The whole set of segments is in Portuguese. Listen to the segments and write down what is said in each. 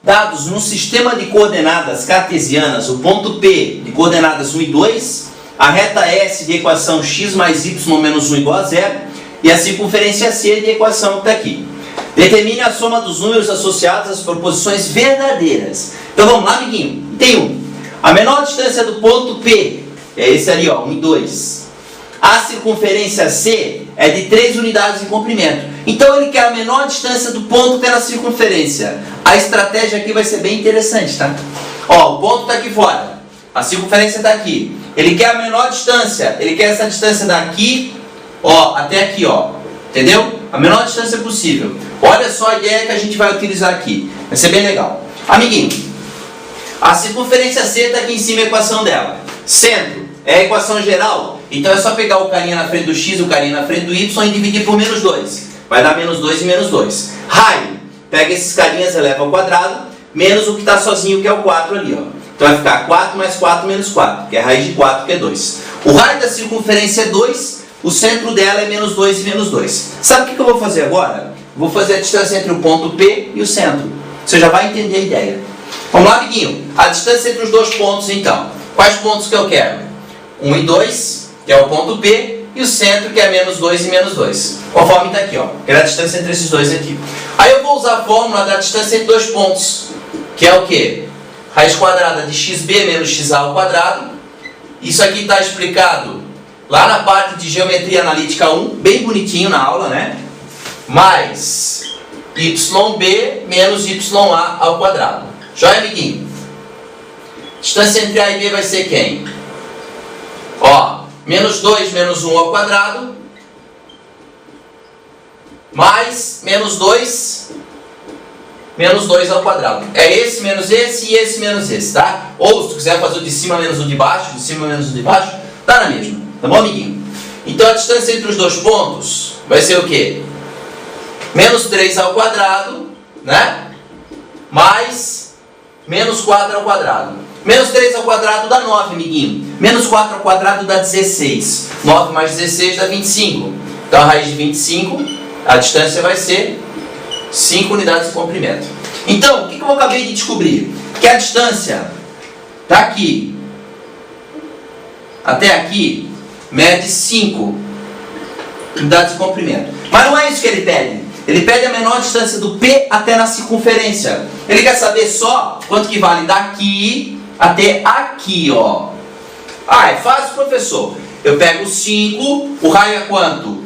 Dados num sistema de coordenadas cartesianas, o ponto P de coordenadas 1 e 2, a reta S de equação x mais y menos 1 igual a 0 e a circunferência C de equação que está aqui. Determine a soma dos números associados às proposições verdadeiras. Então vamos lá, amiguinho. Tem um. A menor distância do ponto P é esse ali, ó, 1 e 2. A circunferência C é de 3 unidades de comprimento. Então ele quer a menor distância do ponto pela circunferência. A estratégia aqui vai ser bem interessante, tá? Ó, o ponto está aqui fora. A circunferência está aqui. Ele quer a menor distância. Ele quer essa distância daqui, ó, até aqui, ó. Entendeu? A menor distância possível. Olha só a ideia que a gente vai utilizar aqui. Vai ser bem legal. Amiguinho, a circunferência C está aqui em cima a equação dela. Centro é a equação geral. Então é só pegar o carinha na frente do x e o carinha na frente do y e dividir por menos 2. Vai dar menos 2 e menos 2. Raio, pega esses carinhas, eleva ao quadrado, menos o que está sozinho, que é o 4 ali, ó. Então vai ficar 4 mais 4 menos 4, que é a raiz de 4, que é 2. O raio da circunferência é 2, o centro dela é menos 2 e menos 2. Sabe o que eu vou fazer agora? Vou fazer a distância entre o ponto P e o centro. Você já vai entender a ideia. Vamos lá, amiguinho. A distância entre os dois pontos, então. Quais pontos que eu quero? 1 e 2, que é o ponto P, e o centro, que é menos 2 e menos 2. Conforme está aqui, ó. Que é a distância entre esses dois aqui. Aí eu vou usar a fórmula da distância entre dois pontos, que é o quê? Raiz quadrada de xb menos xa ao quadrado. Isso aqui está explicado lá na parte de Geometria Analítica 1, bem bonitinho na aula, né? Mais yb menos ya ao quadrado. Joia, amiguinho? Distância entre A e B vai ser quem? Ó, menos 2 menos 1 ao quadrado, mais menos 2 menos 2 ao quadrado. É esse menos esse e esse menos esse, tá? Ou se tu quiser fazer o de cima menos o de baixo, de cima menos o de baixo, tá na mesma. Tá bom, amiguinho? Então a distância entre os dois pontos vai ser o quê? Menos 3 ao quadrado, né? Mais menos 4 ao quadrado. Menos 3 ao quadrado dá 9, amiguinho. Menos 4 ao quadrado dá 16. 9 mais 16 dá 25. Então a raiz de 25, a distância vai ser 5 unidades de comprimento. Então, o que eu acabei de descobrir? Que a distância daqui até aqui mede 5 unidades de comprimento. Mas não é isso que ele pede. Ele pede a menor distância do P até na circunferência. Ele quer saber só quanto que vale daqui até aqui, ó. Ah, é fácil, professor. Eu pego 5, o raio é quanto?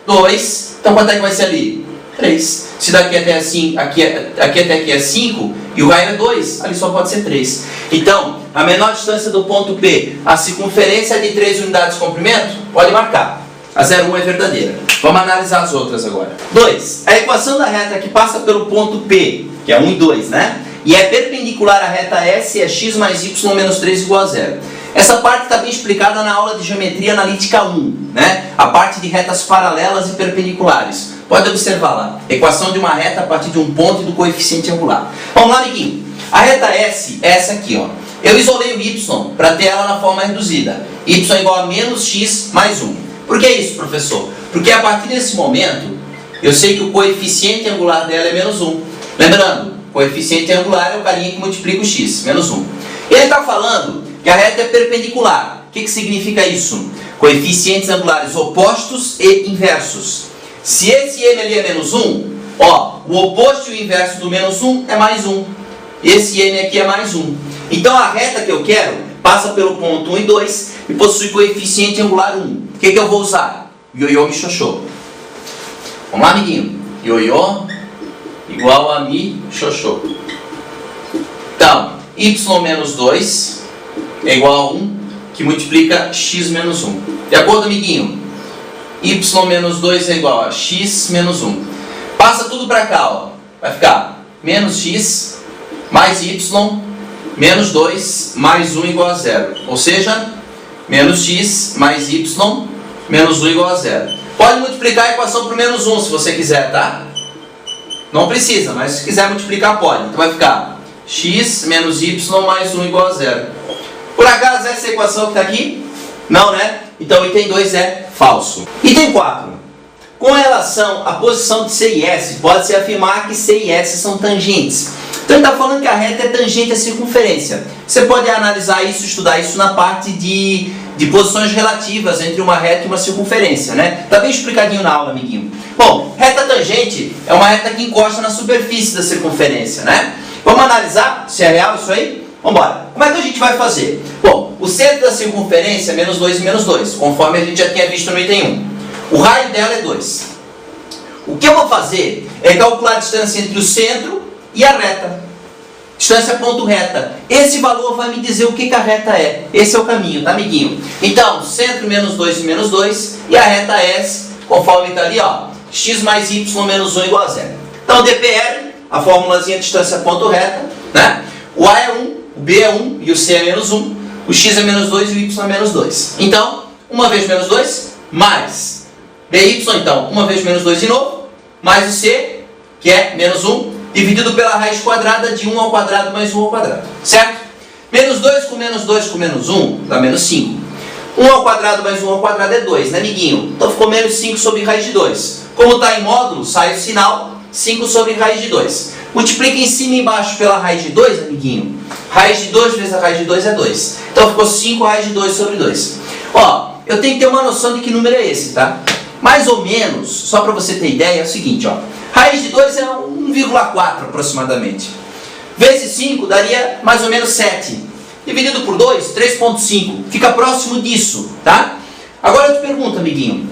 2. Então quanto é que vai ser ali? 3. Se daqui até assim, aqui até aqui é 5 e o raio é 2, ali só pode ser 3. Então, a menor distância do ponto P, a circunferência é de 3 unidades de comprimento, pode marcar. A 0,1 é verdadeira. Vamos analisar as outras agora. 2. A equação da reta que passa pelo ponto P, que é 1 e 2, né? E é perpendicular à reta S, é x mais y menos 3 igual a 0. Essa parte está bem explicada na aula de Geometria Analítica 1, né? A parte de retas paralelas e perpendiculares. Pode observar lá. Equação de uma reta a partir de um ponto e do coeficiente angular. Vamos lá, amiguinho. A reta S é essa aqui, ó. Eu isolei o y para ter ela na forma reduzida. Y igual a menos x mais 1. Por que isso, professor? Porque a partir desse momento, eu sei que o coeficiente angular dela é menos 1. Lembrando, coeficiente angular é o carinha que multiplica o x, menos 1. Ele está falando que a reta é perpendicular. O que significa isso? Coeficientes angulares opostos e inversos. Se esse m ali é menos 1, ó, o oposto e o inverso do menos 1 é mais 1. Esse m aqui é mais 1. Então a reta que eu quero passa pelo ponto 1 e 2 e possui coeficiente angular 1. O que eu vou usar? Ioiô mi xoxô. Vamos lá, amiguinho? Ioiô igual a mi xoxô. Então, y menos 2 é igual a 1, que multiplica x menos 1. De acordo, amiguinho? Y menos 2 é igual a x menos 1. Passa tudo para cá, ó. Vai ficar menos x mais y menos 2 mais 1 igual a 0. Ou seja, menos x mais y menos 1 igual a 0. Pode multiplicar a equação por menos 1 se você quiser, tá? Não precisa, mas se quiser multiplicar pode. Então vai ficar x menos y mais 1 igual a 0. Por acaso essa equação que está aqui? Não, né? Então o item 2 é falso. Item 4. Com relação à posição de C e S, pode-se afirmar que C e S são tangentes. Então ele está falando que a reta é tangente à circunferência. Você pode analisar isso, estudar isso na parte de posições relativas entre uma reta e uma circunferência, né? Está bem explicadinho na aula, amiguinho. Bom, reta tangente é uma reta que encosta na superfície da circunferência, né? Vamos analisar se é real isso aí? Vamos embora. Como é que a gente vai fazer? Bom, o centro da circunferência é menos 2 e menos 2, conforme a gente já tinha visto no item 1. O raio dela é 2. O que eu vou fazer é calcular a distância entre o centro e a reta. Distância ponto reta. Esse valor vai me dizer o que a reta é. Esse é o caminho, tá, amiguinho? Então, centro menos 2 e menos 2, e a reta S, conforme está ali, ó, x mais y menos 1 igual a 0. Então, dpr, a formulazinha de distância ponto reta, né? O A é 1, o B é 1 e o C é menos 1. O x é menos 2 e o y é menos 2. Então, 1 vezes menos 2, mais BY, então, 1 vezes menos 2 de novo, mais o C, que é menos 1, dividido pela raiz quadrada de 1 ao quadrado mais 1 ao quadrado. Certo? Menos 2 com menos 2 com menos 1 dá menos 5. 1 ao quadrado mais 1 ao quadrado é 2, né, amiguinho? Então ficou menos 5 sobre raiz de 2. Como está em módulo, sai o sinal, 5 sobre raiz de 2. Multiplica em cima e embaixo pela raiz de 2, amiguinho. Raiz de 2 vezes a raiz de 2 é 2. Então ficou 5 raiz de 2 sobre 2. Ó, eu tenho que ter uma noção de que número é esse, tá? Mais ou menos, só para você ter ideia, é o seguinte, ó. Raiz de 2 é 1,4 aproximadamente. Vezes 5 daria mais ou menos 7. Dividido por 2, 3,5. Fica próximo disso, tá? Agora eu te pergunto, amiguinho.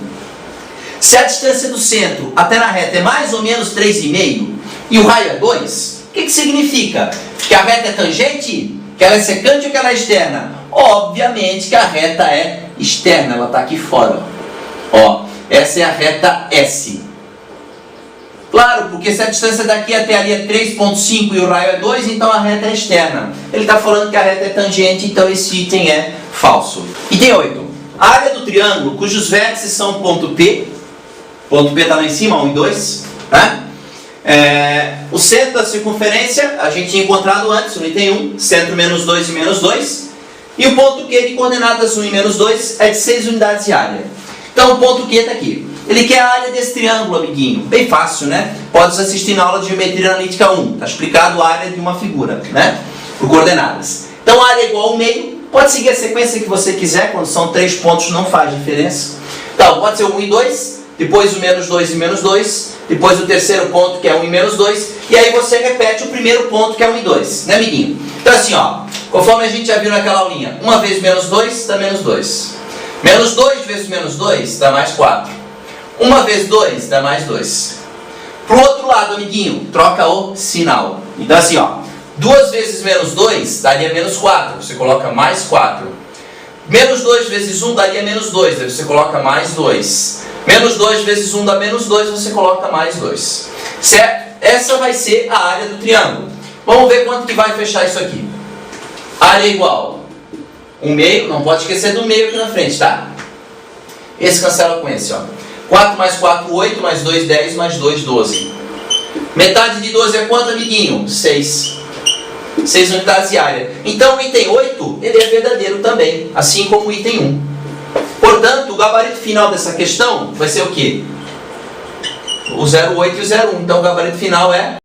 Se a distância do centro até na reta é mais ou menos 3,5 e o raio é 2, o que significa? Que a reta é tangente? Que ela é secante ou que ela é externa? Obviamente que a reta é externa, ela está aqui fora. Ó, essa é a reta S. Claro, porque se a distância daqui até ali é 3,5 e o raio é 2, então a reta é externa. Ele está falando que a reta é tangente, então esse item é falso. Item 8. A área do triângulo, cujos vértices são ponto P está lá em cima, 1 e 2. Tá? O centro da circunferência, a gente tinha encontrado antes, no item 1, centro menos 2 e menos 2. E o ponto Q de coordenadas 1 e menos 2 é de 6 unidades de área. Então o ponto Q está aqui. Ele quer a área desse triângulo, amiguinho. Bem fácil, né? Pode assistir na aula de Geometria Analítica 1. Está explicado a área de uma figura, né? Por coordenadas. Então a área é igual ao meio. Pode seguir a sequência que você quiser. Quando são 3 pontos não faz diferença. Então pode ser 1 e 2. Depois o menos 2 e menos 2. Depois o terceiro ponto, que é 1 e menos 2. E aí você repete o primeiro ponto, que é 1 e 2. Né, amiguinho? Então assim, ó. Conforme a gente já viu naquela aulinha. 1 vezes menos 2 dá menos 2. Menos 2 vezes menos 2 dá mais 4. 1 vezes 2 dá mais 2. Pro outro lado, amiguinho, troca o sinal. Então assim, ó. 2 vezes menos 2 daria menos 4. Você coloca mais 4. Menos 2 vezes 1 daria menos 2. Aí você coloca mais 2. Menos 2 vezes 1 dá menos 2. Você coloca mais 2. Certo? Essa vai ser a área do triângulo. Vamos ver quanto que vai fechar isso aqui. Área igual. 1 meio. Não pode esquecer do meio aqui na frente, tá? Esse cancela com esse, ó. 4 mais 4, 8, mais 2, 10, mais 2, 12. Metade de 12 é quanto, amiguinho? 6. 6 unidades de área. Então o item 8, ele é verdadeiro também, assim como o item 1. Portanto, o gabarito final dessa questão vai ser o quê? O 0,8 e o 0,1. Então o gabarito final é